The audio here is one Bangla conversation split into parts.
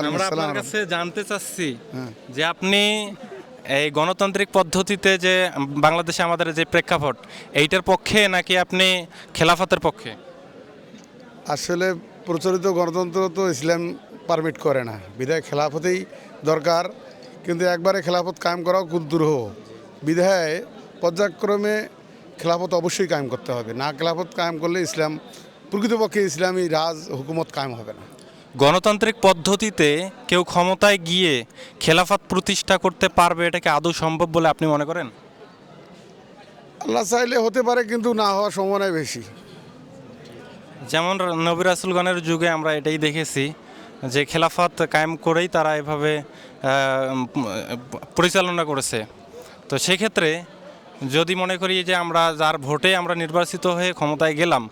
আমরা আপনার কাছে জানতে চাচ্ছি হ্যাঁ। যে আপনি এই গণতান্ত্রিক পদ্ধতিতে যে বাংলাদেশে আমাদের যে প্রেক্ষাপট এইটার পক্ষে নাকি আপনি খেলাফতের পক্ষে? আসলে প্রচলিত গণতন্ত্র তো ইসলাম পারমিট করে না, বিধায় খেলাফতেই দরকার। কিন্তু একবারে খেলাফত কায়েম করাও খুব দুরূহ, বিধায় পর্যায়ক্রমে খেলাফত অবশ্যই কায়েম করতে হবে। না খেলাফত কায়েম করলে ইসলাম প্রকৃতপক্ষে ইসলামী রাজ হুকুমত কায়েম হবে না। গণতান্ত্রিক পদ্ধতিতে কেউ ক্ষমতায় গিয়ে খেলাফত প্রতিষ্ঠা করতে পারবে, এটাকে আদৌ সম্ভব বলে আপনি মনে করেন? আল্লাহ চাইলে হতে পারে, কিন্তু না হওয়ার সম্ভাবনা বেশি। যেমন নবী রাসূলগণের যুগে আমরা এটাই দেখেছি যে খেলাফত কায়েম করেই তারা এভাবে পরিচালনা করেছে। তো সেক্ষেত্রে যদি মনে করি যে আমরা যার ভোটে আমরা নির্বাচিত হয়ে ক্ষমতায় গেলাম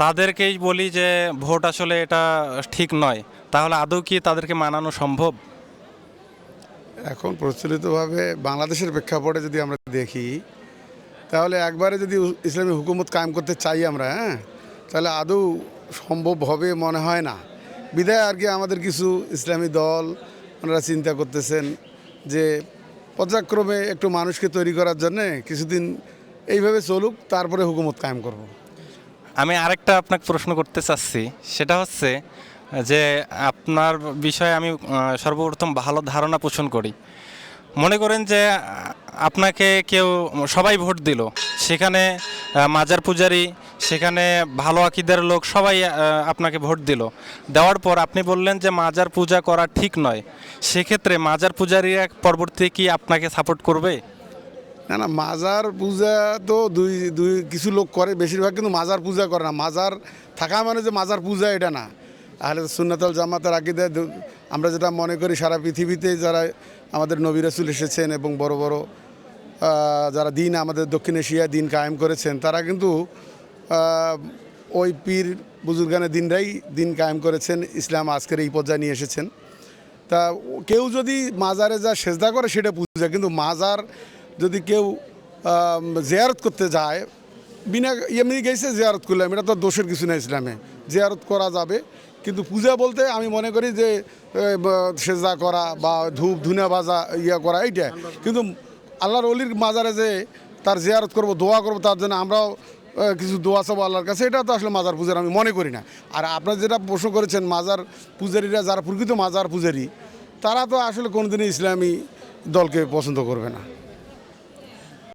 তাদেরকেই বলি যে ভোট আসলে এটা ঠিক নয়, তাহলে আদৌ কি তাদেরকে মানানো সম্ভব? এখন প্রচলিতভাবে বাংলাদেশের প্রেক্ষাপটে যদি আমরা দেখি, তাহলে একবারে যদি ইসলামী হুকুমত কায়েম করতে চাই আমরা, তাহলে আদৌ সম্ভব হবে মনে হয় না। বিধায় আর কি আমাদের কিছু ইসলামী দল ওনারা চিন্তা করতেছেন যে পর্যায়ক্রমে একটু মানুষকে তৈরি করার জন্যে কিছুদিন এইভাবে চলুক, তারপরে হুকুমত কায়েম করব। আমি আরেকটা আপনাকে প্রশ্ন করতে চাচ্ছি, সেটা হচ্ছে যে আপনার বিষয়ে আমি সর্বপ্রথম ভালো ধারণা পোষণ করি। মনে করেন যে আপনাকে কেউ সবাই ভোট দিল, সেখানে মাজার পূজারি, সেখানে ভালো আকিদার লোক সবাই আপনাকে ভোট দিল। দেওয়ার পর আপনি বললেন যে মাজার পূজা করা ঠিক নয়, সেক্ষেত্রে মাজার পূজারীরা পরবর্তী কি আপনাকে সাপোর্ট করবে? না না, মাজার পূজা তো দুই দুই কিছু লোক করে, বেশিরভাগ কিন্তু মাজার পূজা করে না। মাজার থাকা মানে যে মাজার পূজা এটা না। তাহলে সুন্নাতুল জামাতের আকীদায় আমরা যেটা মনে করি, সারা পৃথিবীতে যারা আমাদের নবী রাসূল এসেছেন এবং বড় বড় যারা দিন আমাদের দক্ষিণ এশিয়ায় দিন কায়েম করেছেন, তারা কিন্তু ওই পীর বুজুর্গানের দিনরাই দিন কায়েম করেছেন, ইসলাম আজকের এই পর্যায়ে নিয়ে এসেছেন। তা কেউ যদি মাজারে যা সেজদা করে সেটা পূজা, কিন্তু মাজার যদি কেউ জিয়ারত করতে যায়, বিনা এমনি গেছে জিয়ারত করলাম, এটা তো দোষের কিছু না, ইসলামে জিয়ারত করা যাবে। কিন্তু পূজা বলতে আমি মনে করি যে সেজদা করা বা ধূপ ধুনা বাজা করা, এইটা। কিন্তু আল্লাহর অলির মাজারে যে তার জিয়ারত করব, দোয়া করব, তার জন্য আমরাও কিছু দোয়া চাবো আল্লাহর কাছে, এটা তো আসলে মাজার পূজার আমি মনে করি না। আর আপনারা যেটা প্রশ্ন করেছেন, মাজার পূজারীরা যারা প্রকৃত মাজার পূজারী, তারা তো আসলে কোনোদিনই ইসলামী দলকে পছন্দ করবে না।